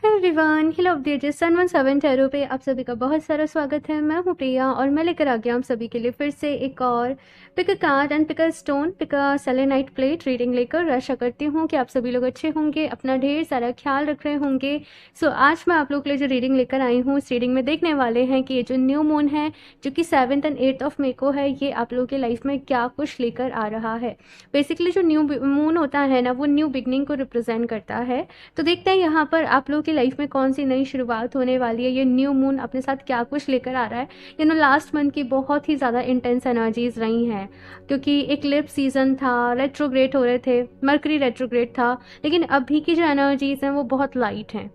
Everyone, hello updates सन 17 tarot पे आप सभी का बहुत सारा स्वागत है। मैं हूं प्रिया और मैं लेकर आ गया आप सभी के लिए फिर से एक और pick a card and pick a stone pick a selenite plate reading लेकर। आशा करती हूं कि आप सभी लोग अच्छे होंगे, अपना ढेर सारा ख्याल रख रहे होंगे। सो आज मैं आप लोग के लिए जो रीडिंग लेकर आई हूँ, इस रीडिंग में देखने वाले हैं कि ये जो न्यू मून है जो कि 7 एंड 8 ऑफ मे को है, ये आप लोगों की लाइफ में क्या कुछ लेकर आ रहा है। बेसिकली जो न्यू मून होता है ना, वो न्यू बिगनिंग को रिप्रेजेंट करता है। तो देखते हैं यहाँ पर आप लोगों की लाइफ में कौन सी नई शुरुआत होने वाली है। ये न्यू मून अपने साथ क्या कुछ लेकर आ रहा है। लास्ट मंथ की बहुत ही ज़्यादा इंटेंस एनर्जीज रही हैं, क्योंकि इक्लिप्स सीजन था, रेट्रोग्रेड हो रहे थे, मरकरी रेट्रोग्रेड था। लेकिन अभी की जो एनर्जीज हैं वो बहुत लाइट हैं,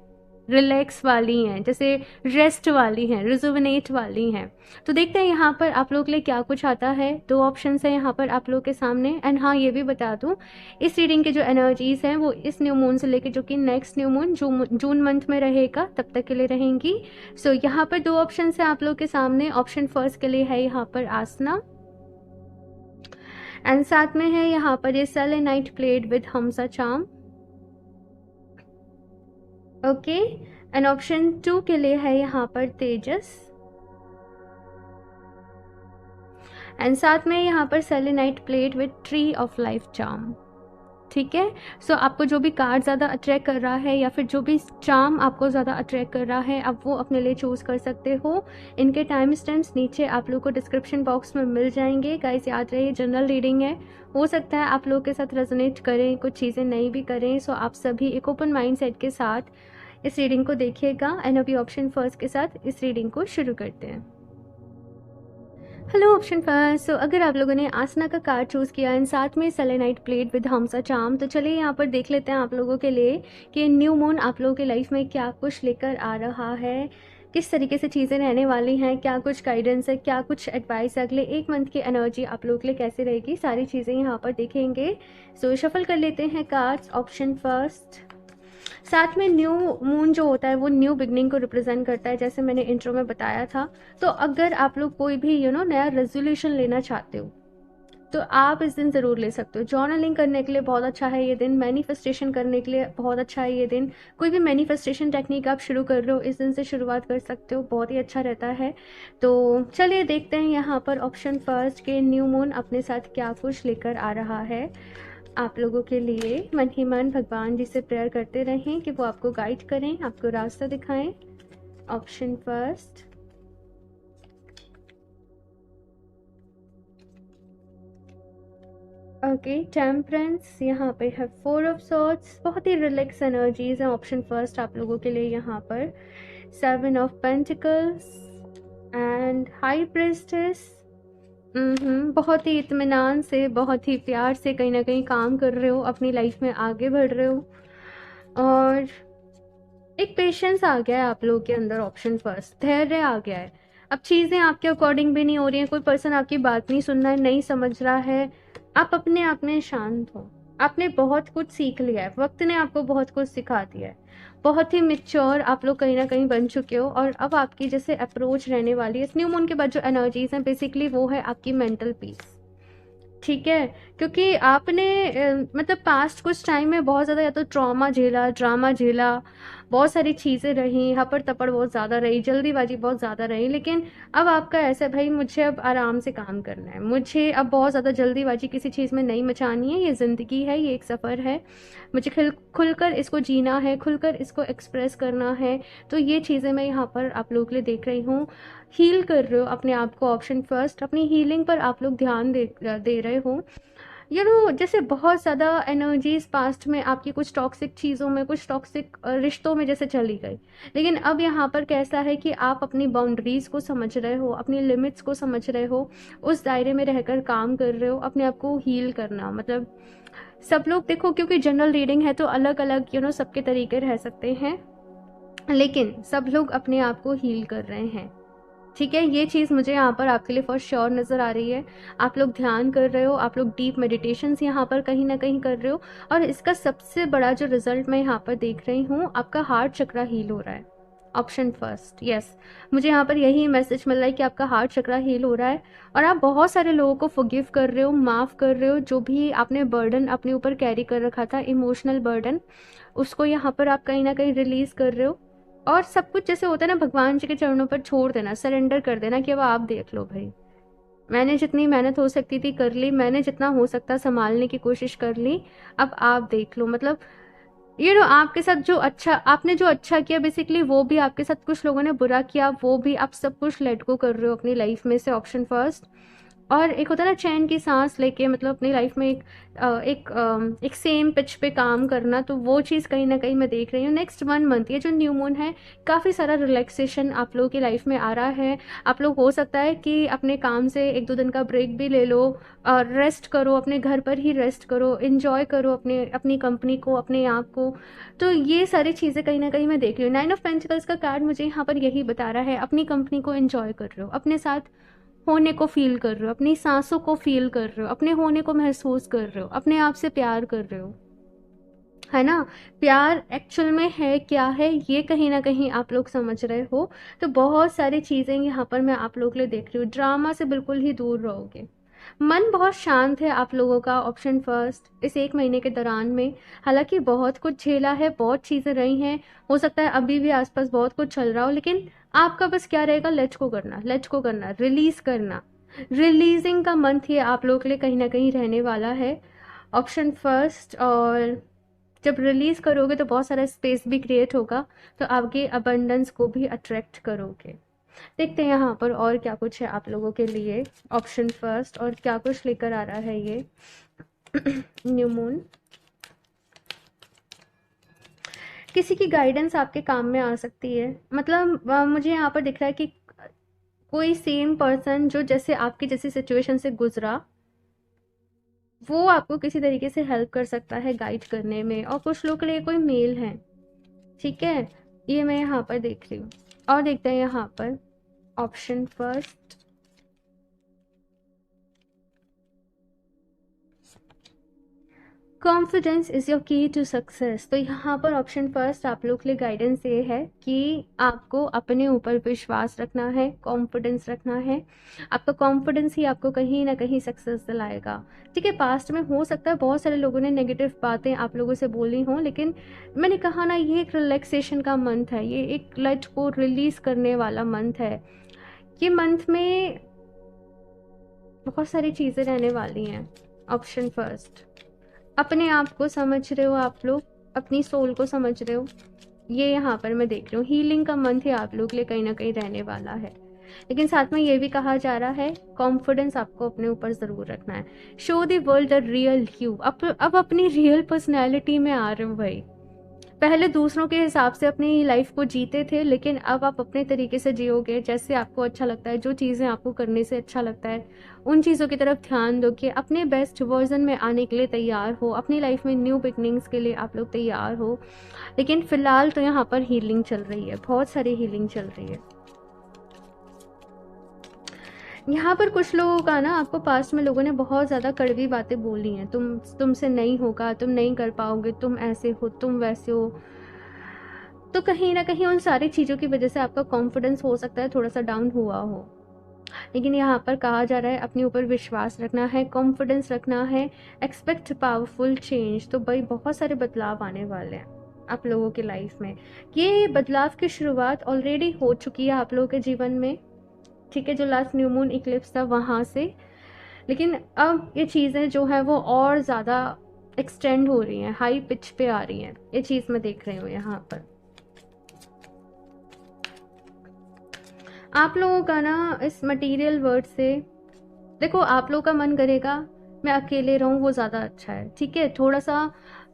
रिलैक्स वाली हैं, जैसे रेस्ट वाली हैं, रिजुविनेट वाली हैं। तो देखते हैं यहाँ पर आप लोग के लिए क्या कुछ आता है। 2 ऑप्शन है यहाँ पर आप लोग के सामने। एंड हाँ, ये भी बता दूँ, इस रीडिंग के जो एनर्जीज हैं वो इस न्यू मून से लेकर जो कि next new moon June month में रहेगा तब तक के लिए रहेंगी। सो यहाँ पर 2 ऑप्शन है आप लोग के सामने। ऑप्शन फर्स्ट के लिए है यहाँ पर आसना, एंड साथ में है यहाँ पर ये selenite plate with hamsa charm. Okay, and option 2 के लिए है यहाँ पर तेजस, एंड साथ में यहाँ पर selenite plate with tree of life charm. ठीक है। सो आपको जो भी कार्ड ज़्यादा अट्रैक्ट कर रहा है या फिर जो भी चार्म आपको ज़्यादा अट्रैक्ट कर रहा है, आप वो अपने लिए चूज़ कर सकते हो। इनके टाइम स्टैम्प्स नीचे आप लोग को डिस्क्रिप्शन बॉक्स में मिल जाएंगे। गाइस याद रहे, जनरल रीडिंग है, हो सकता है आप लोग के साथ रेजोनेट करें, कुछ चीज़ें नहीं भी करें। सो आप सभी एक ओपन माइंड सेट के साथ इस रीडिंग को देखिएगा। एंड अभी ऑप्शन फर्स्ट के साथ इस रीडिंग को शुरू करते हैं। Hello option first. सो अगर आप लोगों ने आसना का कार्ड चूज़ किया एंड साथ में selenite plate with hamsa charm, तो चलिए यहाँ पर देख लेते हैं आप लोगों के लिए कि न्यू मून आप लोगों की लाइफ में क्या कुछ लेकर आ रहा है, किस तरीके से चीज़ें रहने वाली हैं, क्या कुछ गाइडेंस है, क्या कुछ एडवाइस है, अगले 1 मंथ की एनर्जी आप लोगों के लिए कैसे रहेगी, सारी चीज़ें यहाँ पर देखेंगे। सो शफल कर लेते हैं कार्ड्स। ऑप्शन फर्स्ट, साथ में न्यू मून जो होता है वो न्यू बिगनिंग को रिप्रेजेंट करता है, जैसे मैंने इंट्रो में बताया था। तो अगर आप लोग कोई भी नया रेजोल्यूशन लेना चाहते हो तो आप इस दिन ज़रूर ले सकते हो। जर्नलिंग करने के लिए बहुत अच्छा है ये दिन, मैनिफेस्टेशन करने के लिए बहुत अच्छा है ये दिन। कोई भी मैनिफेस्टेशन टेक्निक आप शुरू कर रहे हो, इस दिन से शुरुआत कर सकते हो, बहुत ही अच्छा रहता है। तो चलिए देखते हैं यहाँ पर ऑप्शन फर्स्ट के न्यू मून अपने साथ क्या कुछ लेकर आ रहा है आप लोगों के लिए। मन ही मन भगवान जी से प्रेयर करते रहें कि वो आपको गाइड करें, आपको रास्ता दिखाएं। ऑप्शन फर्स्ट, ओके, टेम्परेंस, यहाँ पे है 4 ऑफ सॉर्ड्स, बहुत ही रिलैक्स एनर्जीज हैं ऑप्शन फर्स्ट आप लोगों के लिए यहाँ पर। 7 of pentacles and high priestess. बहुत ही इत्मीनान से, बहुत ही प्यार से कहीं ना कहीं काम कर रहे हो, अपनी लाइफ में आगे बढ़ रहे हो, और एक पेशेंस आ गया है आप लोगों के अंदर। ऑप्शन फर्स्ट, धैर्य आ गया है। अब चीज़ें आपके अकॉर्डिंग भी नहीं हो रही हैं, कोई पर्सन आपकी बात नहीं सुन रहा है, नहीं समझ रहा है, आप अपने आप में शांत हो। आपने बहुत कुछ सीख लिया है, वक्त ने आपको बहुत कुछ सिखा दिया है, बहुत ही मिच्योर आप लोग कहीं ना कहीं बन चुके हो। और अब आपकी जैसे अप्रोच रहने वाली है इस न्यू मून के बाद, जो एनर्जीज हैं बेसिकली वो है आपकी मेंटल पीस। ठीक है, क्योंकि आपने मतलब पास्ट कुछ टाइम में बहुत ज़्यादा या तो ट्रॉमा झेला, ड्रामा झेला, बहुत सारी चीज़ें रहीं, हपड़ तपड़ बहुत ज़्यादा रही, जल्दीबाजी बहुत ज़्यादा रही। लेकिन अब आपका ऐसा है, भाई मुझे अब आराम से काम करना है, मुझे अब बहुत ज़्यादा जल्दीबाजी किसी चीज़ में नहीं मचानी है। ये ज़िंदगी है, ये एक सफ़र है, मुझे खुलकर इसको जीना है, खुलकर इसको एक्सप्रेस करना है। तो ये चीज़ें मैं यहाँ पर आप लोगों के लिए देख रही हूँ। हील कर रहे हो अपने आप को। ऑप्शन फर्स्ट, अपनी हीलिंग पर आप लोग ध्यान दे रहे हो। जैसे बहुत ज़्यादा एनर्जीज पास्ट में आपकी कुछ टॉक्सिक चीज़ों में, कुछ टॉक्सिक रिश्तों में जैसे चली गई, लेकिन अब यहाँ पर कैसा है कि आप अपनी बाउंड्रीज को समझ रहे हो, अपनी लिमिट्स को समझ रहे हो, उस दायरे में रहकर काम कर रहे हो, अपने आप को हील करना। मतलब सब लोग देखो, क्योंकि जनरल रीडिंग है तो अलग अलग सबके तरीके रह सकते हैं, लेकिन सब लोग अपने आप को हील कर रहे हैं। ठीक है, ये चीज़ मुझे यहाँ पर आपके लिए फॉर श्योर नज़र आ रही है। आप लोग ध्यान कर रहे हो, आप लोग डीप मेडिटेशंस यहाँ पर कहीं ना कहीं कर रहे हो, और इसका सबसे बड़ा जो रिजल्ट मैं यहाँ पर देख रही हूँ, आपका हार्ट चक्रा हील हो रहा है। ऑप्शन फर्स्ट, यस, मुझे यहाँ पर यही मैसेज मिल रहा है कि आपका हार्ट चक्रा हील हो रहा है, और आप बहुत सारे लोगों को फॉरगिव कर रहे हो, माफ़ कर रहे हो, जो भी आपने बर्डन अपने ऊपर कैरी कर रखा था, इमोशनल बर्डन, उसको यहाँ पर आप कहीं ना कहीं रिलीज कर रहे हो। और सब कुछ जैसे होता है ना, भगवान जी के चरणों पर छोड़ देना, सरेंडर कर देना कि अब आप देख लो भाई, मैंने जितनी मेहनत हो सकती थी कर ली, मैंने जितना हो सकता संभालने की कोशिश कर ली, अब आप देख लो। मतलब आपके साथ जो अच्छा, आपने जो अच्छा किया बेसिकली, वो भी आपके साथ कुछ लोगों ने बुरा किया, वो भी आप सब कुछ लेट गो कर रहे हो अपनी लाइफ में से, ऑप्शन फर्स्ट। और एक होता है ना चैन की सांस लेके, मतलब अपनी लाइफ में एक सेम पिच पे काम करना, तो वो चीज़ कहीं ना कहीं मैं देख रही हूँ। नेक्स्ट 1 मंथ ये जो न्यू मून है, काफ़ी सारा रिलैक्सेशन आप लोगों की लाइफ में आ रहा है। आप लोग हो सकता है कि अपने काम से 1-2 दिन का ब्रेक भी ले लो, और रेस्ट करो, अपने घर पर ही रेस्ट करो, इन्जॉय करो अपनी कंपनी को, अपने आप को। तो ये सारी चीज़ें कहीं ना कहीं मैं देख रही हूँ। 9 ऑफ पेंटिकल्स का कार्ड मुझे यहाँ पर यही बता रहा है, अपनी कंपनी को इन्जॉय कर रहे हो, अपने साथ होने को फील कर रहे हो, अपनी सांसों को फील कर रहे हो, अपने होने को महसूस कर रहे हो, अपने आप से प्यार कर रहे हो, है ना। प्यार एक्चुअल में है क्या है, ये कहीं ना कहीं आप लोग समझ रहे हो। तो बहुत सारी चीज़ें यहाँ पर मैं आप लोग के लिए देख रही हूँ। ड्रामा से बिल्कुल ही दूर रहोगे, मन बहुत शांत है आप लोगों का, ऑप्शन फर्स्ट, इस 1 महीने के दौरान में। हालांकि बहुत कुछ झेला है, बहुत चीज़ें रही हैं, हो सकता है अभी भी आसपास बहुत कुछ चल रहा हो, लेकिन आपका बस क्या रहेगा, लेट को करना, लेट को करना, रिलीज करना। रिलीजिंग का मंथ ये आप लोगों के लिए कहीं ना कहीं रहने वाला है, ऑप्शन फर्स्ट। और जब रिलीज करोगे तो बहुत सारा स्पेस भी क्रिएट होगा, तो आपके अबंडेंस को भी अट्रैक्ट करोगे। देखते हैं यहाँ पर और क्या कुछ है आप लोगों के लिए, ऑप्शन फर्स्ट, और क्या कुछ लेकर आ रहा है ये न्यू मून। किसी की गाइडेंस आपके काम में आ सकती है, मतलब मुझे यहाँ पर दिख रहा है कि कोई सेम पर्सन जो जैसे आपकी जैसी सिचुएशन से गुजरा, वो आपको किसी तरीके से हेल्प कर सकता है गाइड करने में। और कुछ लोग के लिए कोई मेल है, ठीक है, ये मैं यहाँ पर देख रही हूँ। और देखते हैं यहाँ पर option first, confidence is your की टू सक्सेस। तो यहाँ पर ऑप्शन फर्स्ट आप लोग के लिए गाइडेंस ये है कि आपको अपने ऊपर विश्वास रखना है, कॉन्फिडेंस रखना है। आपका कॉन्फिडेंस ही आपको कहीं ना कहीं सक्सेस दिलाएगा, ठीक है। पास्ट में हो सकता है बहुत सारे लोगों ने नेगेटिव बातें आप लोगों से बोली हों, लेकिन मैंने कहा ना, ये एक रिलैक्सेशन का मंथ है, ये एक लेट को रिलीज करने वाला मंथ है। ये मंथ में बहुत सारी चीज़ें रहने वाली हैं, ऑप्शन फर्स्ट। अपने आप को समझ रहे हो आप लोग, अपनी सोल को समझ रहे हो, ये यहाँ पर मैं देख रही हूँ। हीलिंग का मंथ ही आप लोग के लिए कहीं ना कहीं रहने वाला है, लेकिन साथ में ये भी कहा जा रहा है कॉन्फिडेंस आपको अपने ऊपर ज़रूर रखना है। Show the world the real you. अब अपनी रियल पर्सनैलिटी में आ रहे हो भाई। पहले दूसरों के हिसाब से अपनी लाइफ को जीते थे, लेकिन अब आप अपने तरीके से जियोगे, जैसे आपको अच्छा लगता है, जो चीज़ें आपको करने से अच्छा लगता है, उन चीज़ों की तरफ ध्यान दो कि अपने बेस्ट वर्जन में आने के लिए तैयार हो, अपनी लाइफ में न्यू बिगनिंग्स के लिए आप लोग तैयार हो। लेकिन फ़िलहाल तो यहाँ पर हीलिंग चल रही है, बहुत सारी हीलिंग चल रही है। यहाँ पर कुछ लोगों का ना, आपको पास्ट में लोगों ने बहुत ज़्यादा कड़वी बातें बोली हैं, तुमसे नहीं होगा, तुम नहीं कर पाओगे, तुम ऐसे हो, तुम वैसे हो। तो कहीं ना कहीं उन सारी चीज़ों की वजह से आपका कॉन्फिडेंस हो सकता है थोड़ा सा डाउन हुआ हो, लेकिन यहाँ पर कहा जा रहा है अपने ऊपर विश्वास रखना है, कॉन्फिडेंस रखना है, एक्सपेक्ट पावरफुल चेंज। तो भाई बहुत सारे बदलाव आने वाले हैं आप लोगों की लाइफ में। ये बदलाव की शुरुआत ऑलरेडी हो चुकी है आप लोगों के जीवन में, ठीक है, जो लास्ट न्यू मून इक्लिप्स था वहाँ से। लेकिन अब ये चीज़ें जो हैं वो और ज़्यादा एक्सटेंड हो रही हैं, हाई पिच पे आ रही हैं, ये चीज़ मैं देख रही हूँ यहाँ पर। आप लोगों का ना इस मटेरियल वर्ड से, देखो आप लोगों का मन करेगा मैं अकेले रहूँ, वो ज़्यादा अच्छा है, ठीक है। थोड़ा सा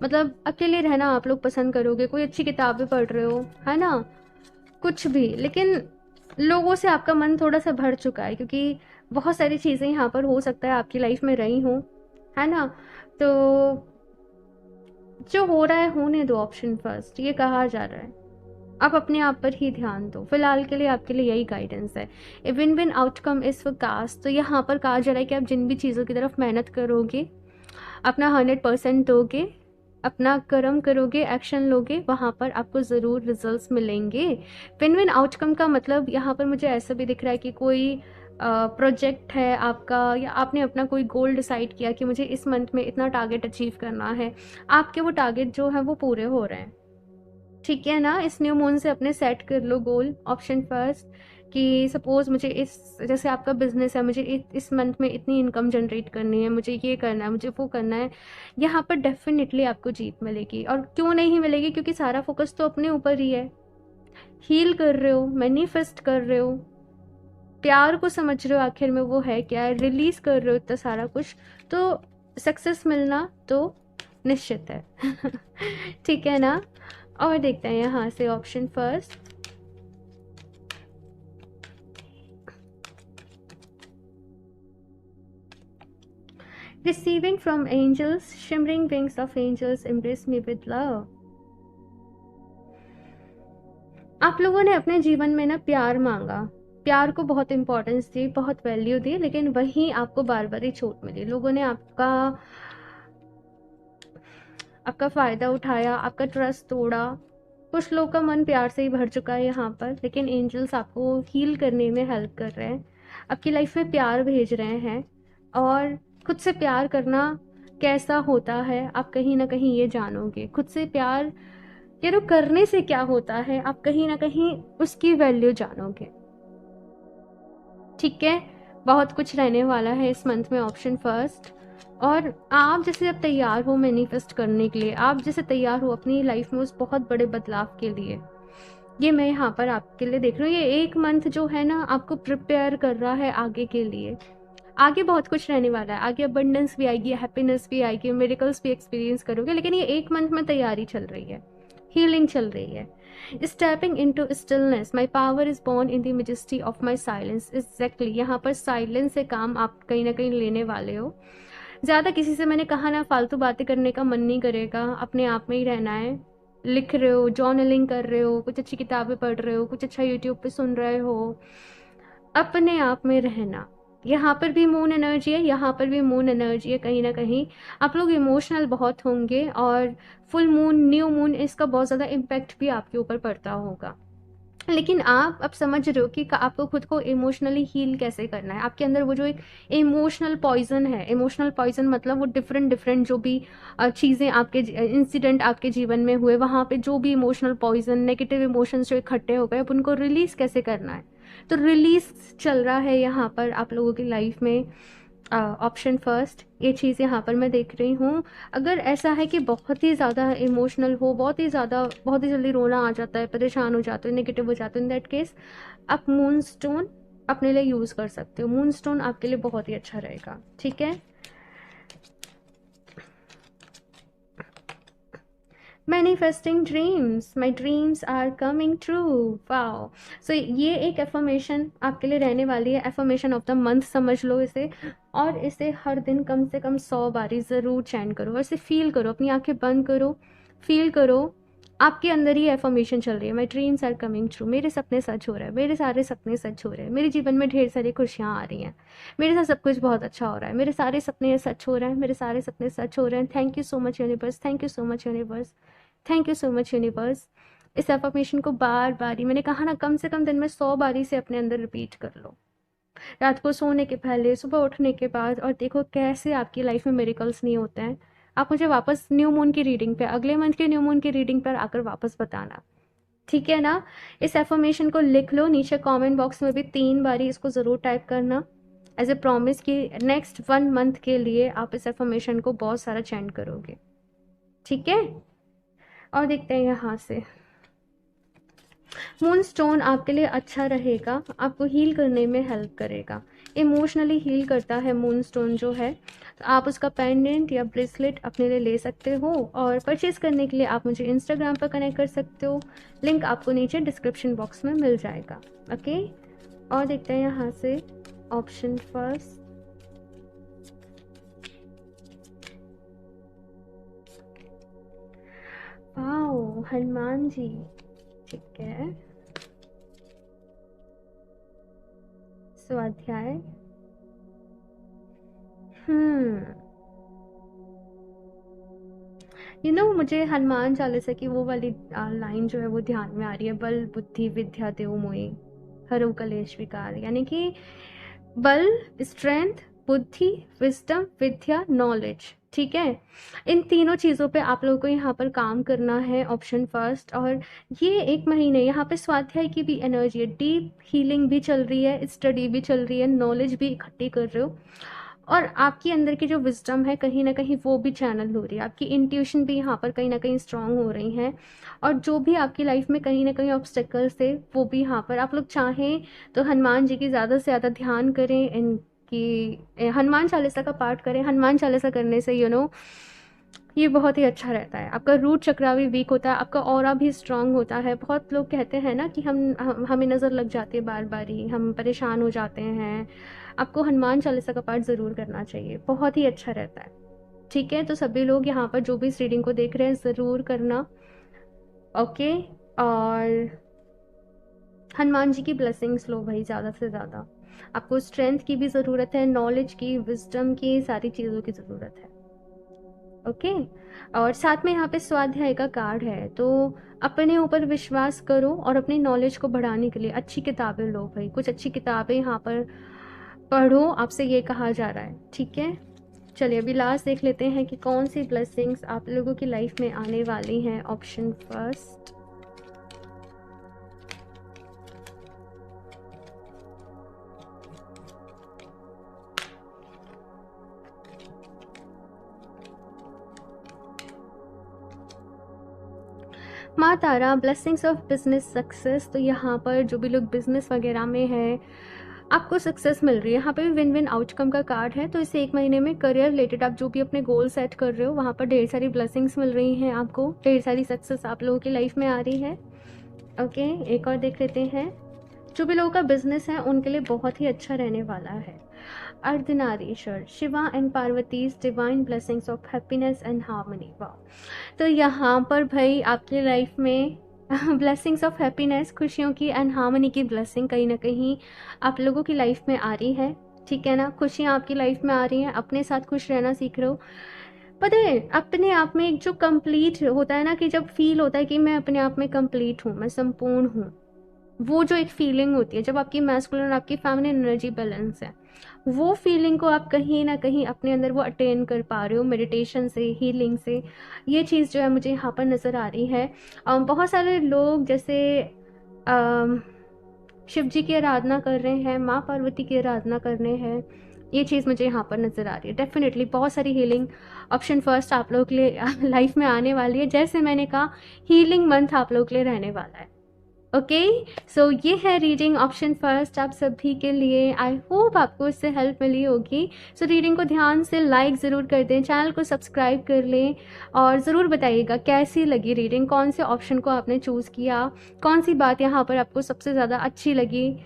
मतलब अकेले रहना आप लोग पसंद करोगे, कोई अच्छी किताबें पढ़ रहे हो, है ना, कुछ भी। लेकिन लोगों से आपका मन थोड़ा सा भर चुका है, क्योंकि बहुत सारी चीज़ें यहाँ पर हो सकता है आपकी लाइफ में रही हों, है ना। तो जो हो रहा है होने दो, ऑप्शन फर्स्ट, ये कहा जा रहा है। आप अपने आप पर ही ध्यान दो, फिलहाल के लिए आपके लिए यही गाइडेंस है। A win win outcome is forecast. तो यहाँ पर कहा जा रहा है कि आप जिन भी चीज़ों की तरफ मेहनत करोगे, अपना 100% दोगे, अपना कर्म करोगे, एक्शन लोगे, वहाँ पर आपको ज़रूर रिजल्ट्स मिलेंगे। विन विन आउटकम का मतलब यहाँ पर मुझे ऐसा भी दिख रहा है कि कोई प्रोजेक्ट है आपका, या आपने अपना कोई गोल डिसाइड किया कि मुझे इस मंथ में इतना टारगेट अचीव करना है, आपके वो टारगेट जो है वो पूरे हो रहे हैं। ठीक है ना, इस न्यू मून से अपने सेट कर लो गोल। ऑप्शन फर्स्ट कि सपोज मुझे जैसे आपका बिजनेस है, मुझे इस मंथ में इतनी इनकम जनरेट करनी है, मुझे ये करना है, मुझे वो करना है। यहाँ पर डेफिनेटली आपको जीत मिलेगी। और क्यों नहीं मिलेगी? क्योंकि सारा फोकस तो अपने ऊपर ही है। हील कर रहे हो, मैनिफेस्ट कर रहे हो, प्यार को समझ रहे हो आखिर में वो है क्या है, रिलीज कर रहे हो इतना सारा कुछ, तो सक्सेस मिलना तो निश्चित है। ठीक है ना। और देखते हैं यहाँ से option first, receiving from angels, shimmering wings of angels embrace me with love. आप लोगों ने अपने जीवन में ना प्यार मांगा, प्यार को बहुत इंपॉर्टेंस दी, बहुत वैल्यू दी, लेकिन वहीं आपको बार बार ही चोट मिली। लोगों ने आपका फ़ायदा उठाया, आपका ट्रस्ट तोड़ा। कुछ लोग का मन प्यार से ही भर चुका है यहाँ पर, लेकिन एंजल्स आपको हील करने में हेल्प कर रहे हैं, आपकी लाइफ में प्यार भेज रहे हैं। और खुद से प्यार करना कैसा होता है आप कहीं ना कहीं ये जानोगे। खुद से प्यार करने से क्या होता है आप कहीं ना कहीं उसकी वैल्यू जानोगे। ठीक है, बहुत कुछ रहने वाला है इस मंथ में। ऑप्शन फर्स्ट, और आप जैसे अब तैयार हो मैनिफेस्ट करने के लिए, आप जैसे तैयार हो अपनी लाइफ में उस बहुत बड़े बदलाव के लिए, ये मैं यहाँ पर आपके लिए देख रही हूँ। ये एक मंथ जो है ना आपको प्रिपेयर कर रहा है आगे के लिए। आगे बहुत कुछ रहने वाला है, आगे अबंडेंस भी आएगी, हैप्पीनेस भी आएगी, मिरेकल्स भी एक्सपीरियंस करोगे, लेकिन ये एक मंथ में तैयारी चल रही है, हीलिंग चल रही है। Stepping into stillness, my power is born in the majesty of my silence. Exactly, यहाँ पर साइलेंस से काम आप कहीं ना कहीं लेने वाले हो। ज़्यादा किसी से, मैंने कहा ना, फालतू बातें करने का मन नहीं करेगा, अपने आप में ही रहना है। लिख रहे हो, जर्नलिंग कर रहे हो, कुछ अच्छी किताबें पढ़ रहे हो, कुछ अच्छा यूट्यूब पे सुन रहे हो, अपने आप में रहना। यहाँ पर भी मून एनर्जी है, यहाँ पर भी मून एनर्जी है। कहीं ना कहीं आप लोग इमोशनल बहुत होंगे, और फुल मून, न्यू मून, इसका बहुत ज़्यादा इम्पैक्ट भी आपके ऊपर पड़ता होगा। लेकिन आप अब समझ रहे हो कि आपको खुद को इमोशनली हील कैसे करना है। आपके अंदर वो जो एक इमोशनल पॉइजन है, इमोशनल पॉइजन मतलब वो डिफरेंट डिफरेंट जो भी चीज़ें आपके इंसिडेंट आपके जीवन में हुए, वहाँ पे जो भी इमोशनल पॉइजन, नेगेटिव इमोशंस जो इकट्ठे हो गए, अब उनको रिलीज़ कैसे करना है। तो रिलीज चल रहा है यहाँ पर आप लोगों की लाइफ में। ऑप्शन फर्स्ट, ये चीज़ यहाँ पर मैं देख रही हूँ। अगर ऐसा है कि बहुत ही ज़्यादा इमोशनल हो, बहुत ही ज़्यादा, बहुत ही जल्दी रोना आ जाता है, परेशान हो जाते हो, नेगेटिव हो जाते हो, इन दैट केस आप मून स्टोन अपने लिए यूज़ कर सकते हो। मून स्टोन आपके लिए बहुत ही अच्छा रहेगा। ठीक है, manifesting dreams, my dreams are coming true. Wow, so ये एक एफर्मेशन आपके लिए रहने वाली है, एफर्मेशन ऑफ द मंथ समझ लो इसे। और इसे हर दिन कम से कम 100 बारी ज़रूर चैन करो, और इसे फील करो, अपनी आंखें बंद करो, फील करो, आपके अंदर ही एफर्मेशन चल रही है। My dreams are coming true, मेरे सपने सच हो रहे हैं, मेरे सारे सपने सच हो रहे हैं, मेरे जीवन में ढेर सारी खुशियाँ आ रही हैं, मेरे साथ सब कुछ बहुत अच्छा हो रहा है, मेरे सारे सपने सच हो रहे हैं, मेरे सारे सपने सच हो रहे हैं। Thank you so much universe, thank you so much universe, thank you so much universe. इस एफर्मेशन को बार बार, मैंने कहा ना, कम से कम दिन में 100 बारी से अपने अंदर रिपीट कर लो, रात को सोने के पहले, सुबह उठने के बाद, और देखो कैसे आपकी लाइफ में मिरेकल्स नहीं होते हैं। आप मुझे वापस न्यू मून की रीडिंग पे, अगले मंथ के न्यू मून की रीडिंग पर आकर वापस बताना। ठीक है ना। इस एफर्मेशन को लिख लो, नीचे कमेंट बॉक्स में भी 3 बारी इसको ज़रूर टाइप करना, एज ए प्रॉमिस कि नेक्स्ट 1 मंथ के लिए आप इस एफर्मेशन को बहुत सारा चैंट करोगे। ठीक है, और देखते हैं यहाँ से। मून स्टोन आपके लिए अच्छा रहेगा, आपको हील करने में हेल्प करेगा, इमोशनली हील करता है मून स्टोन जो है। तो आप उसका पेंडेंट या ब्रेसलेट अपने लिए ले सकते हो, और परचेज़ करने के लिए आप मुझे इंस्टाग्राम पर कनेक्ट कर सकते हो, लिंक आपको नीचे डिस्क्रिप्शन बॉक्स में मिल जाएगा। ओके, और देखते हैं यहाँ से option first, wow, Hanuman ji. ठीक है, स्वाध्याय। मुझे हनुमान चालीसा की वो वाली लाइन जो है वो ध्यान में आ रही है, बल बुद्धि विद्या देव मोहि हरऊ कलेश विकार। यानी कि बल, स्ट्रेंथ, बुद्धि, विजडम, विद्या, नॉलेज। ठीक है, इन तीनों चीज़ों पे आप लोगों को यहाँ पर काम करना है, ऑप्शन फर्स्ट। और ये 1 महीने यहाँ पे स्वाध्याय की भी एनर्जी है, डीप हीलिंग भी चल रही है, स्टडी भी चल रही है, नॉलेज भी इकट्ठी कर रहे हो, और आपकी अंदर की जो विजडम है कहीं ना कहीं वो भी चैनल हो रही है, आपकी इंट्यूशन भी यहाँ पर कहीं ना कहीं स्ट्रांग हो रही हैं। और जो भी आपकी लाइफ में कहीं ना कहीं ऑब्स्टेकल्स थे वो भी यहाँ पर आप लोग चाहें तो हनुमान जी की ज़्यादा से ज़्यादा ध्यान करें, इनकी हनुमान चालीसा का पाठ करें। हनुमान चालीसा करने से ये बहुत ही अच्छा रहता है, आपका रूट चक्रा भी वीक होता है, आपका ऑरा भी स्ट्रांग होता है। बहुत लोग कहते हैं ना कि हमें नज़र लग जाती है बार बार ही, हम परेशान हो जाते हैं। आपको हनुमान चालीसा का पाठ ज़रूर करना चाहिए, बहुत ही अच्छा रहता है। ठीक है, तो सभी लोग यहाँ पर जो भी इस रीडिंग को देख रहे हैं ज़रूर करना। ओके, और हनुमान जी की ब्लेसिंग्स लो भाई ज़्यादा से ज़्यादा। आपको स्ट्रेंथ की भी ज़रूरत है, नॉलेज की, विजडम की, सारी चीज़ों की ज़रूरत है। ओके, और साथ में यहाँ पे स्वाध्याय का कार्ड है, तो अपने ऊपर विश्वास करो और अपनी नॉलेज को बढ़ाने के लिए अच्छी किताबें लो भाई, कुछ अच्छी किताबें यहाँ पर पढ़ो, आपसे ये कहा जा रहा है। ठीक है, चलिए अभी लास्ट देख लेते हैं कि कौन सी ब्लेसिंग्स आप लोगों की लाइफ में आने वाली हैं। ऑप्शन फर्स्ट, माँ तारा, ब्लेसिंग्स ऑफ बिजनेस सक्सेस। तो यहाँ पर जो भी लोग बिजनेस वगैरह में है आपको सक्सेस मिल रही है, यहाँ पे भी विन विन आउटकम का कार्ड है। तो इस 1 महीने में करियर रिलेटेड आप जो भी अपने गोल सेट कर रहे हो वहाँ पर ढेर सारी ब्लेसिंग्स मिल रही हैं, आपको ढेर सारी सक्सेस आप लोगों की लाइफ में आ रही है। ओके, एक और देख लेते हैं, जो भी लोगों का बिजनेस है उनके लिए बहुत ही अच्छा रहने वाला है। Ardhanarishvara, Shiva and Parvati's divine blessings of happiness and harmony. वाह, तो यहाँ पर भाई आपकी लाइफ में ब्लेसिंग्स ऑफ हैप्पीनेस, खुशियों की एंड हार्मनी की ब्लेसिंग कहीं ना कहीं आप लोगों की लाइफ में आ रही है। ठीक है ना, खुशियाँ आपकी लाइफ में आ रही हैं, अपने साथ खुश रहना सीख रहे हो। पता है अपने आप में एक जो कंप्लीट होता है ना, कि जब फील होता है कि मैं अपने आप में कंप्लीट हूँ, मैं संपूर्ण हूँ, वो जो एक फीलिंग होती है जब आपकी मैस्कुलिन और आपकी फेमिनिन एनर्जी बैलेंस है, वो फीलिंग को आप कहीं ना कहीं अपने अंदर वो अटेन कर पा रहे हो मेडिटेशन से, हीलिंग से। ये चीज़ जो है मुझे यहाँ पर नज़र आ रही है। बहुत सारे लोग जैसे शिव जी की आराधना कर रहे हैं, माँ पार्वती की आराधना कर रहे हैं, ये चीज़ मुझे यहाँ पर नज़र आ रही है। डेफिनेटली बहुत सारी हीलिंग ऑप्शन फर्स्ट आप लोगों के लिए लाइफ में आने वाली है। जैसे मैंने कहा, हीलिंग मंथ आप लोगों के लिए रहने वाला है। ओके, सो ये है रीडिंग ऑप्शन फर्स्ट आप सभी के लिए। आई होप आपको इससे हेल्प मिली होगी। सो रीडिंग को ध्यान से लाइक ज़रूर कर दें, चैनल को सब्सक्राइब कर लें, और ज़रूर बताइएगा कैसी लगी रीडिंग, कौन से ऑप्शन को आपने चूज़ किया, कौन सी बात यहाँ पर आपको सबसे ज़्यादा अच्छी लगी,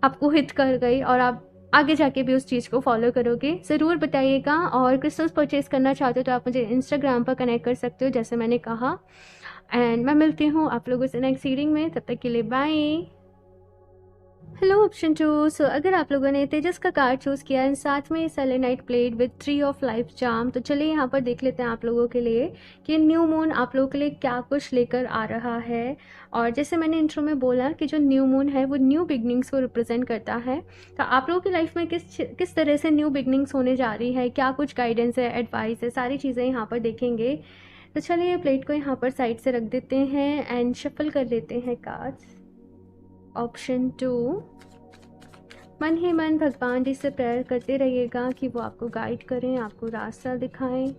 आपको हिट कर गई, और आप आगे जाके भी उस चीज़ को फॉलो करोगे, ज़रूर बताइएगा। और क्रिस्टल्स परचेज़ करना चाहते हो तो आप मुझे इंस्टाग्राम पर कनेक्ट कर सकते हो जैसे मैंने कहा। एंड मैं मिलती हूँ आप लोगों से नेक्स्ट रीडिंग में, तब तक के लिए बाय। हेलो ऑप्शन 2, सो अगर आप लोगों ने तेजस का कार्ड चूज़ किया है, साथ में selenite plate with 3 of life charm, तो चलिए यहाँ पर देख लेते हैं आप लोगों के लिए कि न्यू मून आप लोगों के लिए क्या कुछ लेकर आ रहा है। और जैसे मैंने इंट्रो में बोला कि जो न्यू मून है वो न्यू बिगनिंग्स को रिप्रेजेंट करता है, तो आप लोगों की लाइफ में किस तरह से न्यू बिगनिंग्स होने जा रही है, क्या कुछ गाइडेंस है, एडवाइस है, सारी चीज़ें यहाँ पर देखेंगे। तो चलिए प्लेट को यहाँ पर साइड से रख देते हैं एंड शफल कर लेते हैं कार्ड्स। ऑप्शन 2, मन ही मन भगवान जी से प्रेयर करते रहिएगा कि वो आपको गाइड करें, आपको रास्ता दिखाएं।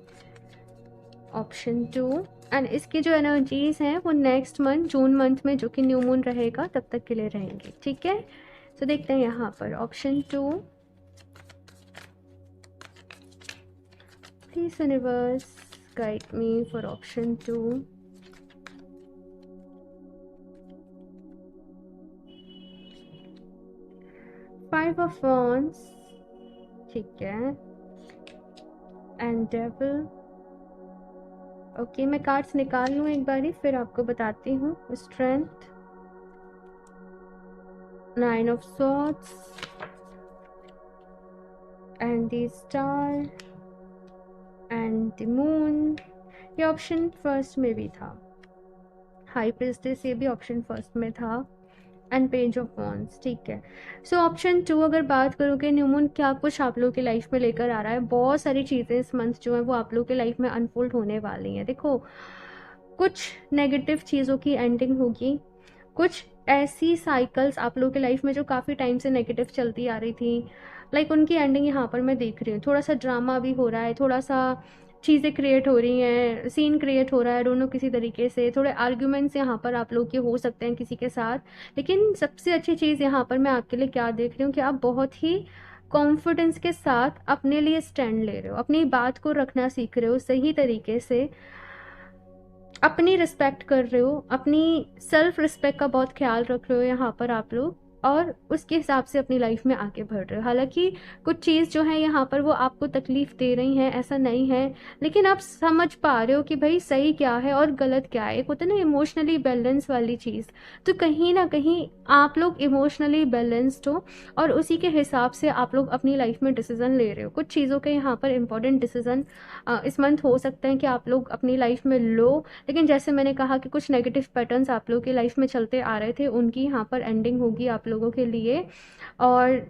ऑप्शन 2, एंड इसकी जो एनर्जीज हैं वो नेक्स्ट मंथ जून मंथ में जो कि न्यू मून रहेगा तब तक के लिए रहेंगे। ठीक है, तो देखते हैं यहाँ पर option 2, please universe guide me for option 2। Five of wands, ठीक है, एंड डेविल। ओके, मैं कार्ड्स निकाल लूँ एक बारी फिर आपको बताती हूँ। Strength, 9 of swords and the star and the moon. ये ऑप्शन फर्स्ट में भी था, हाई प्रिस्टेस ये भी ऑप्शन फर्स्ट में था, एंड पेज ऑफ वॉन्ड्स, ठीक है। सो ऑप्शन 2 अगर बात करोगे न्यू मून क्या कुछ आप लोगों की लाइफ में लेकर आ रहा है, बहुत सारी चीज़ें इस मंथ जो है वो आप लोगों की लाइफ में अनफोल्ड होने वाली हैं। देखो, कुछ नेगेटिव चीज़ों की एंडिंग होगी, कुछ ऐसी साइकिल्स आप लोगों की लाइफ में जो काफ़ी टाइम से नेगेटिव चलती आ रही थी, लाइक उनकी एंडिंग यहाँ पर मैं देख रही हूँ। थोड़ा सा ड्रामा भी हो रहा है, थोड़ा सा चीज़ें क्रिएट हो रही हैं, सीन क्रिएट हो रहा है दोनों किसी तरीके से, थोड़े आर्ग्यूमेंट्स यहाँ पर आप लोग के हो सकते हैं किसी के साथ। लेकिन सबसे अच्छी चीज़ यहाँ पर मैं आपके लिए क्या देख रही हूँ कि आप बहुत ही कॉन्फिडेंस के साथ अपने लिए स्टैंड ले रहे हो, अपनी बात को रखना सीख रहे हो सही तरीके से, अपनी रिस्पेक्ट कर रहे हो, अपनी सेल्फ रिस्पेक्ट का बहुत ख्याल रख रहे हो यहाँ पर आप लोग, और उसके हिसाब से अपनी लाइफ में आगे बढ़ रहे हो। हालांकि कुछ चीज़ जो है यहाँ पर वो आपको तकलीफ दे रही हैं, ऐसा नहीं है, लेकिन आप समझ पा रहे हो कि भाई सही क्या है और गलत क्या है। एक होता है ना इमोशनली बैलेंस वाली चीज़, तो कहीं ना कहीं आप लोग इमोशनली बैलेंस्ड हो और उसी के हिसाब से आप लोग अपनी लाइफ में डिसीजन ले रहे हो। कुछ चीज़ों के यहाँ पर इंपॉर्टेंट डिसीजन इस मंथ हो सकते हैं कि आप लोग अपनी लाइफ में लो, लेकिन जैसे मैंने कहा कि कुछ नेगेटिव पैटर्न्स आप लोगों की लाइफ में चलते आ रहे थे, उनकी यहाँ पर एंडिंग होगी आप लोगों के लिए। और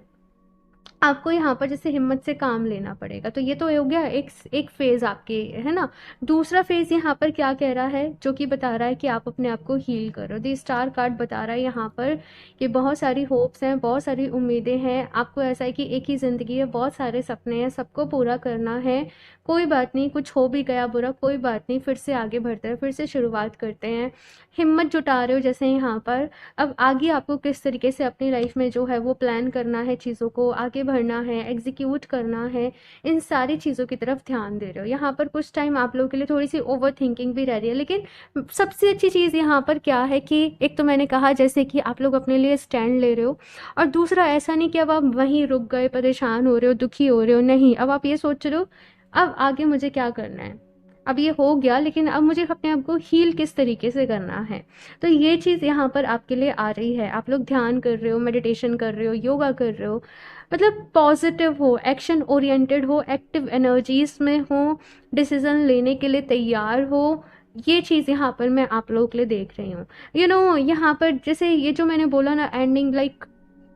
आपको यहाँ पर जैसे हिम्मत से काम लेना पड़ेगा। तो ये तो हो गया एक एक फेज़ आपके, है ना। दूसरा फेज़ यहाँ पर क्या कह रहा है, जो कि बता रहा है कि आप अपने आप को हील करो। दी स्टार कार्ड बता रहा है यहाँ पर कि बहुत सारी होप्स हैं, बहुत सारी उम्मीदें हैं आपको। ऐसा है कि एक ही ज़िंदगी है, बहुत सारे सपने हैं, सबको पूरा करना है। कोई बात नहीं, कुछ हो भी गया बुरा, कोई बात नहीं, फिर से आगे बढ़ते हैं, फिर से शुरुआत करते हैं। हिम्मत जुटा रहे हो जैसे यहाँ पर। अब आगे आपको किस तरीके से अपनी लाइफ में जो है वो प्लान करना है, चीज़ों को आगे बढ़ना है, एग्जीक्यूट करना है, इन सारी चीज़ों की तरफ ध्यान दे रहे हो। यहाँ पर कुछ टाइम आप लोगों के लिए थोड़ी सी ओवर थिंकिंग भी रह रही है, लेकिन सबसे अच्छी चीज़ यहाँ पर क्या है कि एक तो मैंने कहा जैसे कि आप लोग अपने लिए स्टैंड ले रहे हो, और दूसरा ऐसा नहीं कि अब आप वहीं रुक गए, परेशान हो रहे हो, दुखी हो रहे हो, नहीं, अब आप ये सोच रहे हो अब आगे मुझे क्या करना है। अब ये हो गया, लेकिन अब मुझे अपने आप को हील किस तरीके से करना है। तो ये चीज़ यहाँ पर आपके लिए आ रही है। आप लोग ध्यान कर रहे हो, मेडिटेशन कर रहे हो, योगा कर रहे हो, मतलब पॉजिटिव हो, एक्शन ओरिएंटेड हो, एक्टिव एनर्जीज में हो, डिसीजन लेने के लिए तैयार हो। ये चीज़ यहाँ पर मैं आप लोगों के लिए देख रही हूँ। यहाँ पर जैसे ये जो मैंने बोला ना एंडिंग, लाइक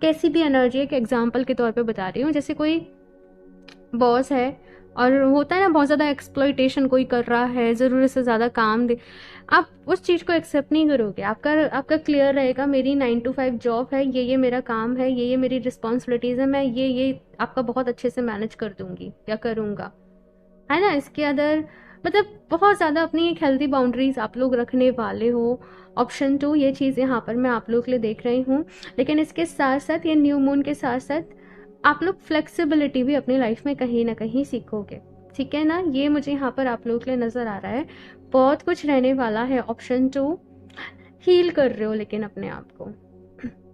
कैसी भी एनर्जी, एक एग्जाम्पल के तौर पे बता रही हूँ। जैसे कोई बॉस है और होता है ना बहुत ज़्यादा एक्सप्लॉइटेशन कोई कर रहा है, ज़रूरत से ज़्यादा काम दे, आप उस चीज़ को एक्सेप्ट नहीं करोगे। आपका क्लियर रहेगा मेरी 9 to 5 जॉब है, ये मेरा काम है, ये मेरी रिस्पॉन्सिबिलिटीज़ है, मैं ये आपका बहुत अच्छे से मैनेज कर दूंगी या करूँगा, है ना। इसके अदर मतलब बहुत ज़्यादा अपनी एक हेल्दी बाउंड्रीज आप लोग रखने वाले हो। ऑप्शन 2 ये चीज़ यहाँ पर मैं आप लोग के लिए देख रही हूँ। लेकिन इसके साथ साथ ये न्यू मून के साथ साथ आप लोग फ्लेक्सिबिलिटी भी अपनी लाइफ में कहीं ना कहीं सीखोगे, ठीक है ना। ये मुझे यहाँ पर आप लोगों के लिए नज़र आ रहा है, बहुत कुछ रहने वाला है। ऑप्शन 2 हील कर रहे हो लेकिन अपने आप को,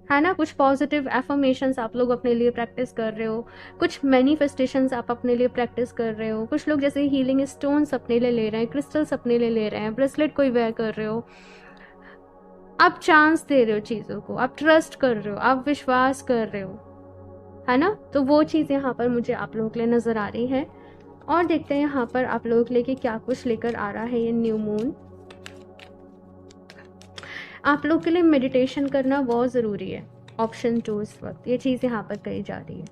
है ना। कुछ पॉजिटिव एफर्मेशंस आप लोग अपने लिए प्रैक्टिस कर रहे हो, कुछ मैनिफेस्टेशंस आप अपने लिए प्रैक्टिस कर रहे हो। कुछ लोग जैसे हीलिंग स्टोन्स अपने लिए ले रहे हैं, क्रिस्टल्स अपने लिए ले रहे हैं, ब्रेसलेट कोई वेयर कर रहे हो। आप चांस दे रहे हो चीज़ों को, आप ट्रस्ट कर रहे हो, आप विश्वास कर रहे हो, है ना। तो वो चीज़ यहाँ पर मुझे आप लोगों के लिए नज़र आ रही है। और देखते हैं यहाँ पर आप लोगों के लिए कि क्या कुछ लेकर आ रहा है ये न्यू मून। आप लोग के लिए मेडिटेशन करना बहुत ज़रूरी है। ऑप्शन 2 इस वक्त ये चीज़ यहाँ पर कही जा रही है,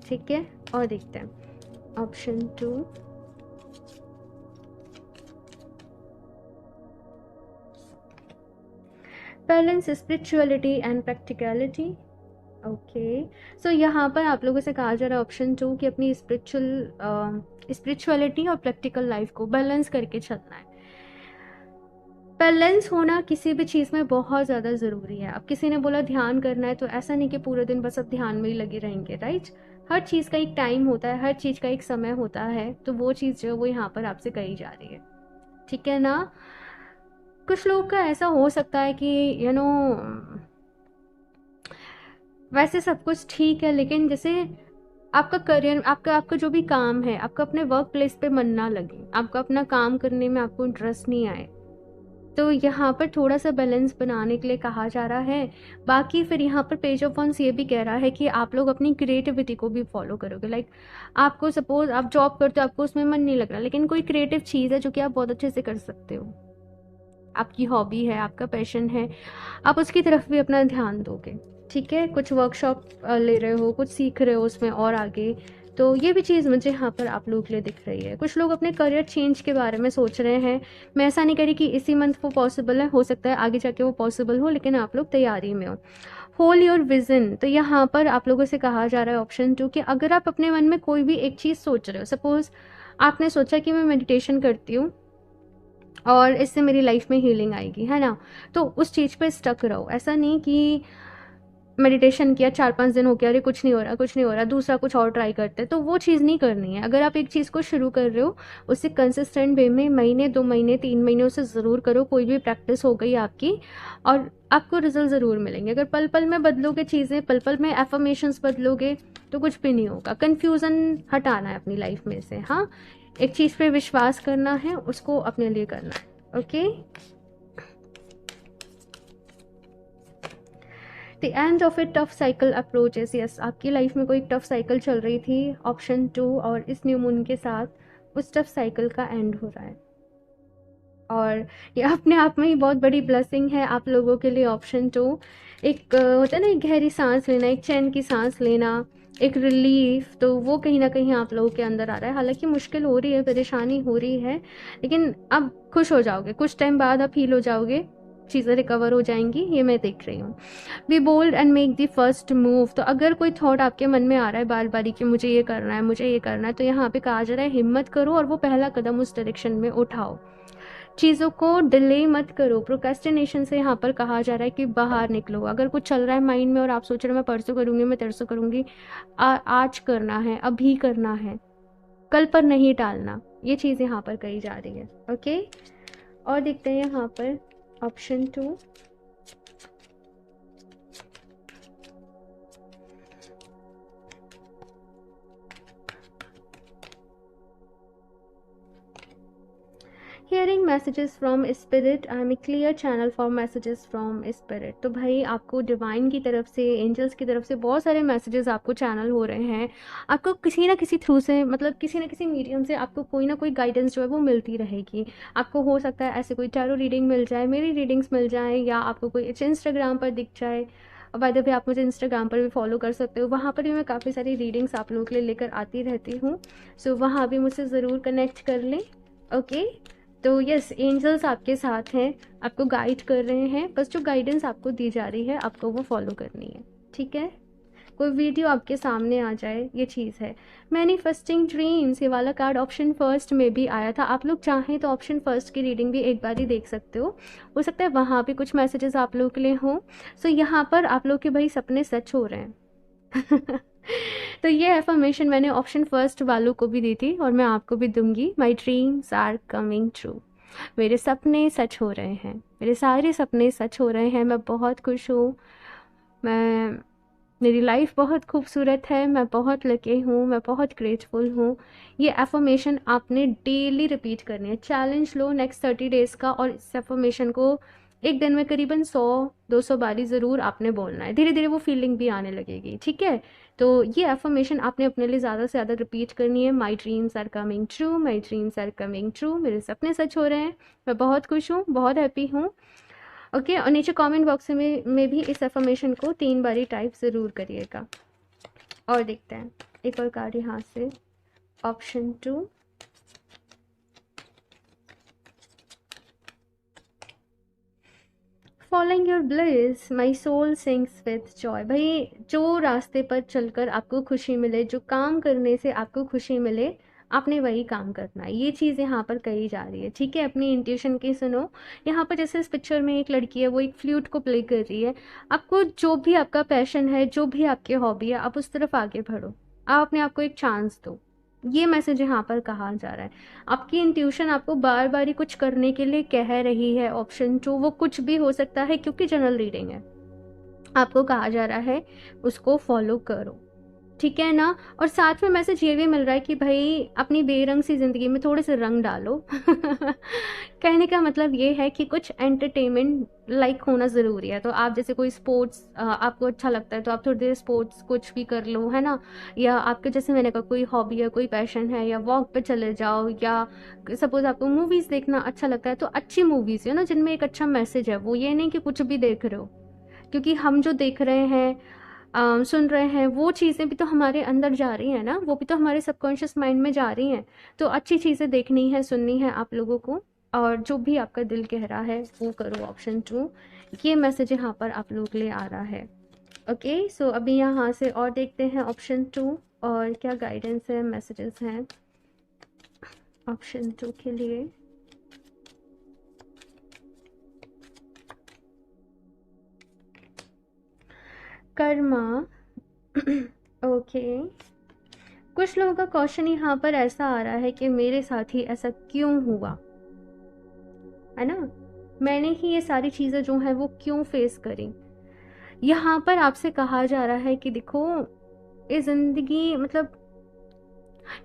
ठीक है। और देखते हैं option 2, balance spirituality and practicality. Okay, so यहाँ पर आप लोगों से कहा जा रहा है ऑप्शन 2 कि अपनी स्पिरिचुअलिटी और प्रैक्टिकल लाइफ को बैलेंस करके चलना है। बैलेंस होना किसी भी चीज़ में बहुत ज़्यादा ज़रूरी है। अब किसी ने बोला ध्यान करना है, तो ऐसा नहीं कि पूरे दिन बस अब ध्यान में ही लगे रहेंगे, राइट। हर चीज़ का एक टाइम होता है, हर चीज़ का एक समय होता है। तो वो चीज़ जो है वो यहाँ पर आपसे कही जा रही है, ठीक है ना। कुछ लोगों का ऐसा हो सकता है कि वैसे सब कुछ ठीक है, लेकिन जैसे आपका करियर, आपका जो भी काम है, आपका अपने वर्क प्लेस पे मन ना लगे, आपका अपना काम करने में आपको इंटरेस्ट नहीं आए, तो यहाँ पर थोड़ा सा बैलेंस बनाने के लिए कहा जा रहा है। बाकी फिर यहाँ पर पेज ऑफ वंस ये भी कह रहा है कि आप लोग अपनी क्रिएटिविटी को भी फॉलो करोगे। लाइक आपको सपोज आप जॉब करते हो, आपको उसमें मन नहीं लग रहा, लेकिन कोई क्रिएटिव चीज़ है जो कि आप बहुत अच्छे से कर सकते हो, आपकी हॉबी है, आपका पैशन है, आप उसकी तरफ भी अपना ध्यान दोगे। ठीक है, कुछ वर्कशॉप ले रहे हो, कुछ सीख रहे हो उसमें और आगे, तो ये भी चीज़ मुझे यहाँ पर आप लोगों के लिए दिख रही है। कुछ लोग अपने करियर चेंज के बारे में सोच रहे हैं। मैं ऐसा नहीं कह रही कि इसी मंथ वो पॉसिबल है, हो सकता है आगे जाके वो पॉसिबल हो, लेकिन आप लोग तैयारी में हो। होल योर विजन, तो यहाँ पर आप लोगों से कहा जा रहा है ऑप्शन 2 कि अगर आप अपने मन में कोई भी एक चीज़ सोच रहे हो, सपोज आपने सोचा कि मैं मेडिटेशन करती हूँ और इससे मेरी लाइफ में हीलिंग आएगी, है ना, तो उस चीज़ पे स्टक रहो। ऐसा नहीं कि मेडिटेशन किया 4-5 दिन हो गया, अरे कुछ नहीं हो रहा, कुछ नहीं हो रहा, दूसरा कुछ और ट्राई करते हैं, तो वो चीज़ नहीं करनी है। अगर आप एक चीज़ को शुरू कर रहे हो, उसे कंसिस्टेंट वे में महीने 2 महीने 3 महीने उसे ज़रूर करो। कोई भी प्रैक्टिस हो गई आपकी और आपको रिजल्ट ज़रूर मिलेंगे। अगर पल पल में बदलोगे चीज़ें, पल पल में एफर्मेशंस बदलोगे, तो कुछ भी नहीं होगा। कन्फ्यूज़न हटाना है अपनी लाइफ में से। हाँ, एक चीज़ पे विश्वास करना है, उसको अपने लिए करना है। Okay, the end of A tough cycle approaches. Yes, आपकी लाइफ में कोई टफ साइकिल चल रही थी, ऑप्शन 2, और इस न्यू मून के साथ उस टफ साइकिल का एंड हो रहा है। और ये अपने आप में ही बहुत बड़ी ब्लेसिंग है आप लोगों के लिए। ऑप्शन 2 एक होता है ना, एक गहरी सांस लेना, एक चैन की सांस लेना, एक रिलीफ, तो वो कहीं ना कहीं आप लोगों के अंदर आ रहा है। हालांकि मुश्किल हो रही है, परेशानी हो रही है, लेकिन अब खुश हो जाओगे, कुछ टाइम बाद आप हील हो जाओगे, चीज़ें रिकवर हो जाएंगी, ये मैं देख रही हूँ। Be bold and make the first move, तो अगर कोई थॉट आपके मन में आ रहा है बार बारी कि मुझे ये करना है, मुझे ये करना है, तो यहाँ पे कहा जा रहा है हिम्मत करो और वो पहला कदम उस डायरेक्शन में उठाओ। चीज़ों को डिले मत करो। प्रोक्रेस्टिनेशन से यहाँ पर कहा जा रहा है कि बाहर निकलो। अगर कुछ चल रहा है माइंड में और आप सोच रहे हो मैं परसों करूँगी, मैं तरसों करूँगी, आज करना है, अभी करना है, कल पर नहीं टालना, ये चीज़ यहाँ पर कही जा रही है। ओके, और देखते हैं यहाँ पर option 2। Hearing messages from spirit, I am a clear channel for messages from spirit. तो भाई आपको डिवाइन की तरफ से, एंजल्स की तरफ से बहुत सारे मैसेजेस आपको चैनल हो रहे हैं। आपको किसी ना किसी थ्रू से, मतलब किसी ना किसी मीडियम से आपको कोई ना कोई गाइडेंस जो है वो मिलती रहेगी। आपको हो सकता है ऐसे कोई टैरो रीडिंग मिल जाए, मेरी रीडिंग्स मिल जाए, या आपको कोई इंस्टाग्राम पर दिख जाए। बाय द वे आप मुझे इंस्टाग्राम पर भी फॉलो कर सकते हो, वहाँ पर भी मैं काफ़ी सारी रीडिंग्स आप लोगों के लिए लेकर आती रहती हूँ। सो वहाँ भी मुझसे ज़रूर कनेक्ट कर लें। ओके, तो यस, एंजल्स आपके साथ हैं, आपको गाइड कर रहे हैं, बस जो गाइडेंस आपको दी जा रही है आपको वो फॉलो करनी है। ठीक है, कोई वीडियो आपके सामने आ जाए, ये चीज़ है। मैनिफेस्टिंग ड्रीम्स, ये वाला कार्ड ऑप्शन फर्स्ट में भी आया था। आप लोग चाहें तो ऑप्शन फर्स्ट की रीडिंग भी एक बार ही देख सकते हो सकता है वहाँ भी कुछ मैसेजेस आप लोगों के लिए हों। सो यहाँ पर आप लोग के भाई सपने सच हो रहे हैं। तो ये एफर्मेशन मैंने ऑप्शन फर्स्ट वालों को भी दी थी और मैं आपको भी दूंगी। My dreams are coming true, मेरे सपने सच हो रहे हैं, मेरे सारे सपने सच हो रहे हैं। मैं बहुत खुश हूँ, मैं, मेरी लाइफ बहुत खूबसूरत है, मैं बहुत लकी हूँ, मैं बहुत ग्रेटफुल हूँ। ये एफर्मेशन आपने डेली रिपीट करनी है। चैलेंज लो नेक्स्ट 30 डेज़ का, और इस एफर्मेशन को एक दिन में करीबन 100-200 बारी ज़रूर आपने बोलना है। धीरे धीरे वो फीलिंग भी आने लगेगी। ठीक है, तो ये एफर्मेशन आपने अपने लिए ज़्यादा से ज़्यादा रिपीट करनी है। My dreams are coming true, my dreams are coming true, मेरे सपने सच हो रहे हैं, मैं बहुत खुश हूँ, बहुत हैप्पी हूँ। ओके, और नीचे कमेंट बॉक्स में भी इस एफर्मेशन को 3 बारी टाइप ज़रूर करिएगा। और देखते हैं एक और कार्ड यहाँ से, option 2। Following your bliss my soul sings with joy. भाई जो रास्ते पर चलकर आपको खुशी मिले, जो काम करने से आपको खुशी मिले, आपने वही काम करना है। ये चीज़ यहाँ पर कही जा रही है। ठीक है, अपनी इंट्यूशन की सुनो। यहाँ पर जैसे इस पिक्चर में एक लड़की है, वो एक फ्लूट को प्ले कर रही है। आपको जो भी आपका पैशन है, जो भी आपकी हॉबी है, आप उस तरफ आगे बढ़ो, आप अपने आप को एक चांस दो। ये मैसेज यहाँ पर कहा जा रहा है। आपकी इंट्यूशन आपको बार बार ही कुछ करने के लिए कह रही है। ऑप्शन 2 वो कुछ भी हो सकता है, क्योंकि जनरल रीडिंग है। आपको कहा जा रहा है उसको फॉलो करो। ठीक है ना। और साथ में मैसेज ये भी मिल रहा है कि भाई अपनी बेरंग सी ज़िंदगी में थोड़े से रंग डालो। कहने का मतलब ये है कि कुछ एंटरटेनमेंट लाइक होना ज़रूरी है। तो आप जैसे कोई स्पोर्ट्स आपको अच्छा लगता है तो आप थोड़ी देर स्पोर्ट्स कुछ भी कर लो, है ना। या आपके जैसे मैंने कहा कोई हॉबी है, कोई पैशन है, या वॉक पे चले जाओ, या सपोज़ आपको मूवीज़ देखना अच्छा लगता है तो अच्छी मूवीज़ है ना जिनमें एक अच्छा मैसेज है। वो ये नहीं कि कुछ भी देख रहे हो, क्योंकि हम जो देख रहे हैं सुन रहे हैं वो चीज़ें भी तो हमारे अंदर जा रही हैं ना, वो भी तो हमारे सबकॉन्शियस माइंड में जा रही हैं। तो अच्छी चीज़ें देखनी है, सुननी है आप लोगों को, और जो भी आपका दिल कह रहा है वो करो। ऑप्शन 2 ये मैसेज यहाँ पर आप लोगों के लिए आ रहा है। ओके, सो अभी यहाँ से और देखते हैं ऑप्शन 2 और क्या गाइडेंस है, मैसेजेस हैं ऑप्शन 2 के लिए। कर्मा। ओके, कुछ लोगों का क्वेश्चन यहाँ पर ऐसा आ रहा है कि मेरे साथ ही ऐसा क्यों हुआ, है ना। मैंने ही ये सारी चीज़ें जो है वो क्यों फेस करी। यहाँ पर आपसे कहा जा रहा है कि देखो ये ज़िंदगी मतलब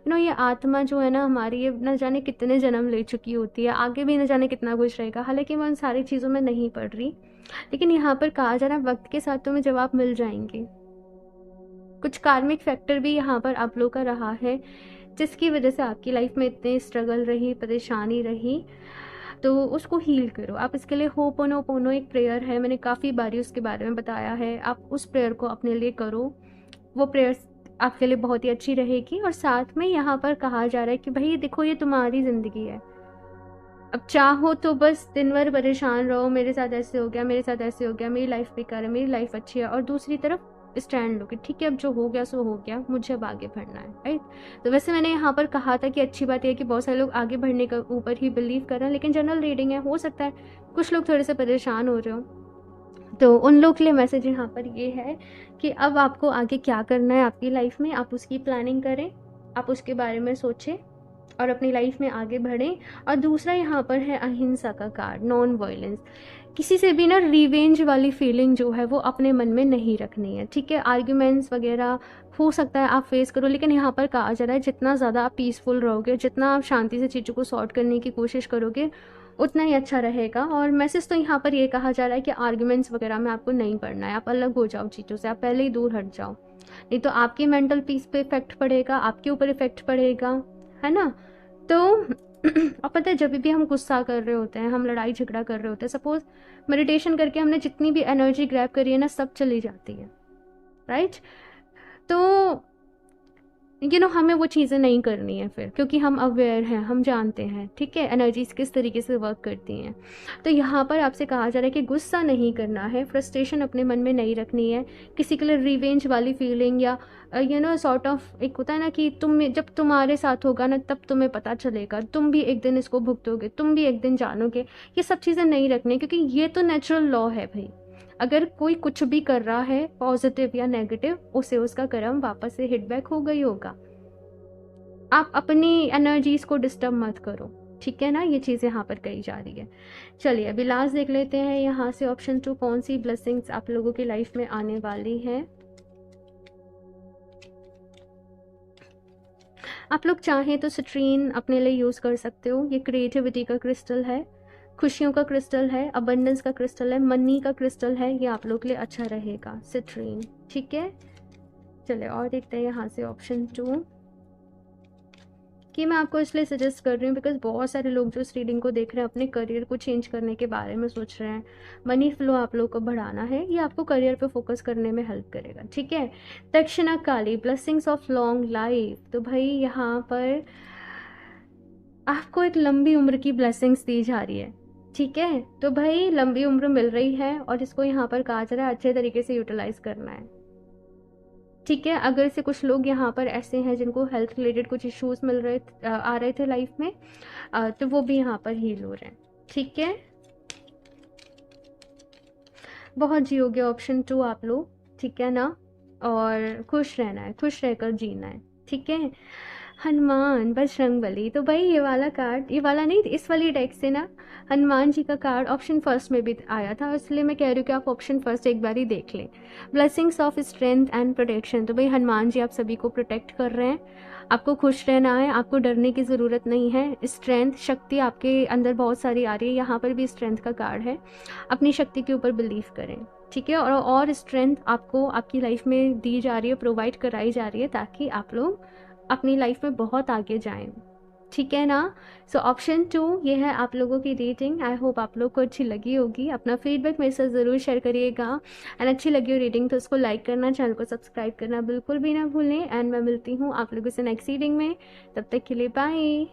ये आत्मा जो है ना हमारी, ये न जाने कितने जन्म ले चुकी होती है, आगे भी न जाने कितना कुछ रहेगा। हालांकि मैं उन सारी चीज़ों में नहीं पढ़ रही, लेकिन यहाँ पर कहा जा रहा है वक्त के साथ तुम्हें जवाब मिल जाएंगे। कुछ कार्मिक फैक्टर भी यहाँ पर आप लोग का रहा है जिसकी वजह से आपकी लाइफ में इतनी स्ट्रगल रही, परेशानी रही, तो उसको हील करो। आप इसके लिए होपोनोपोनो एक प्रेयर है, मैंने काफ़ी बारी उसके बारे में बताया है, आप उस प्रेयर को अपने लिए करो। वो प्रेयर आपके लिए बहुत ही अच्छी रहेगी। और साथ में यहाँ पर कहा जा रहा है कि भाई देखो ये तुम्हारी ज़िंदगी है, अब चाहो तो बस दिन भर परेशान रहो, मेरे साथ ऐसे हो गया, मेरे साथ ऐसे हो गया, मेरी लाइफ बेकार है, मेरी लाइफ अच्छी है, और दूसरी तरफ स्टैंड लो कि ठीक है अब जो हो गया सो हो गया, मुझे अब आगे बढ़ना है, राइट। तो वैसे मैंने यहाँ पर कहा था कि अच्छी बात यह है कि बहुत सारे लोग आगे बढ़ने के ऊपर ही बिलीव कर रहे हैं, लेकिन जनरल रीडिंग है, हो सकता है कुछ लोग थोड़े से परेशान हो रहे हो। तो उन लोग के लिए मैसेज यहाँ पर ये है कि अब आपको आगे क्या करना है आपकी लाइफ में, आप उसकी प्लानिंग करें, आप उसके बारे में सोचें और अपनी लाइफ में आगे बढ़ें। और दूसरा यहाँ पर है अहिंसा का कार्ड, नॉन वायलेंस। किसी से भी ना रिवेंज वाली फीलिंग जो है वो अपने मन में नहीं रखनी है, ठीक है। आर्ग्यूमेंट्स वगैरह हो सकता है आप फेस करो, लेकिन यहाँ पर कहा जा रहा है जितना ज़्यादा आप पीसफुल रहोगे, जितना आप शांति से चीज़ों को सॉर्ट करने की कोशिश करोगे, उतना ही अच्छा रहेगा। और मैसेज तो यहाँ पर ये कहा जा रहा है कि आर्ग्यूमेंट्स वगैरह में आपको नहीं पड़ना है, आप अलग हो जाओ चीज़ों से, आप पहले ही दूर हट जाओ, नहीं तो आपकी मेंटल पीस पे इफेक्ट पड़ेगा, आपके ऊपर इफेक्ट पड़ेगा, है ना। तो और पता है जब भी हम गुस्सा कर रहे होते हैं, हम लड़ाई झगड़ा कर रहे होते हैं, सपोज मेडिटेशन करके हमने जितनी भी एनर्जी ग्रैब करी है ना सब चली जाती है, राइट। तो हमें वो चीज़ें नहीं करनी है फिर, क्योंकि हम अवेयर हैं, हम जानते हैं, ठीक है, एनर्जीज किस तरीके से वर्क करती हैं। तो यहाँ पर आपसे कहा जा रहा है कि गुस्सा नहीं करना है, फ्रस्ट्रेशन अपने मन में नहीं रखनी है, किसी के लिए रिवेंज वाली फीलिंग या सॉर्ट ऑफ एक होता है ना कि जब तुम्हारे साथ होगा ना तब तुम्हें पता चलेगा, तुम भी एक दिन इसको भुगतोगे, तुम भी एक दिन जानोगे, ये सब चीज़ें नहीं रखनी, क्योंकि ये तो नेचुरल लॉ है भाई। अगर कोई कुछ भी कर रहा है पॉजिटिव या नेगेटिव, उसे उसका कर्म वापस से हिटबैक हो गई होगा। आप अपनी एनर्जीज को डिस्टर्ब मत करो, ठीक है ना। ये चीज़ यहाँ पर कही जा रही है। चलिए अभी लास्ट देख लेते हैं यहाँ से ऑप्शन 2 कौन सी ब्लेसिंग्स आप लोगों की लाइफ में आने वाली है। आप लोग चाहें तो सिट्रीन अपने लिए यूज़ कर सकते हो, ये क्रिएटिविटी का क्रिस्टल है, खुशियों का क्रिस्टल है, अबंडेंस का क्रिस्टल है, मनी का क्रिस्टल है, ये आप लोग के लिए अच्छा रहेगा सिट्रीन, ठीक है। चलिए और देखते हैं यहाँ से ऑप्शन 2 कि मैं आपको इसलिए सजेस्ट कर रही हूँ बिकॉज बहुत सारे लोग जो इस रीडिंग को देख रहे हैं अपने करियर को चेंज करने के बारे में सोच रहे हैं, मनी फ्लो आप लोग को बढ़ाना है, ये आपको करियर पे फोकस करने में हेल्प करेगा, ठीक है। दक्षिणा काली, ब्लेसिंग्स ऑफ लॉन्ग लाइफ। तो भाई यहाँ पर आपको एक लंबी उम्र की ब्लेसिंग्स दी जा रही है, ठीक है। तो भाई लंबी उम्र मिल रही है और इसको यहाँ पर कहा जा रहा है अच्छे तरीके से यूटिलाइज करना है, ठीक है। अगर से कुछ लोग यहाँ पर ऐसे हैं जिनको हेल्थ रिलेटेड कुछ इश्यूज आ रहे थे लाइफ में, तो वो भी यहाँ पर हील हो रहे हैं, ठीक है। बहुत जियोगे ऑप्शन 2 आप लोग, ठीक है ना। और खुश रहना है, खुश रहकर जीना है, ठीक है। हनुमान बजरंगबली। तो भाई ये वाला कार्ड, ये वाला नहीं, इस वाली डेक से ना हनुमान जी का कार्ड ऑप्शन फर्स्ट में भी आया था, इसलिए मैं कह रही हूँ कि आप ऑप्शन फर्स्ट एक बार ही देख लें। Blessings of strength and protection. तो भाई हनुमान जी आप सभी को प्रोटेक्ट कर रहे हैं, आपको खुश रहना है, आपको डरने की ज़रूरत नहीं है। स्ट्रेंथ, शक्ति आपके अंदर बहुत सारी आ रही है, यहाँ पर भी स्ट्रेंथ का कार्ड है। अपनी शक्ति के ऊपर बिलीव करें, ठीक है। और स्ट्रेंथ आपको आपकी लाइफ में दी जा रही है, प्रोवाइड कराई जा रही है, ताकि आप लोग अपनी लाइफ में बहुत आगे जाएं, ठीक है ना। सो ऑप्शन 2 ये है आप लोगों की रीडिंग। आई होप आप लोग को अच्छी लगी होगी। अपना फीडबैक मेरे साथ ज़रूर शेयर करिएगा। एंड अच्छी लगी हो रीडिंग तो उसको लाइक करना, चैनल को सब्सक्राइब करना बिल्कुल भी ना भूलें। एंड मैं मिलती हूँ आप लोगों से नेक्स्ट रीडिंग में, तब तक के लिए बाय।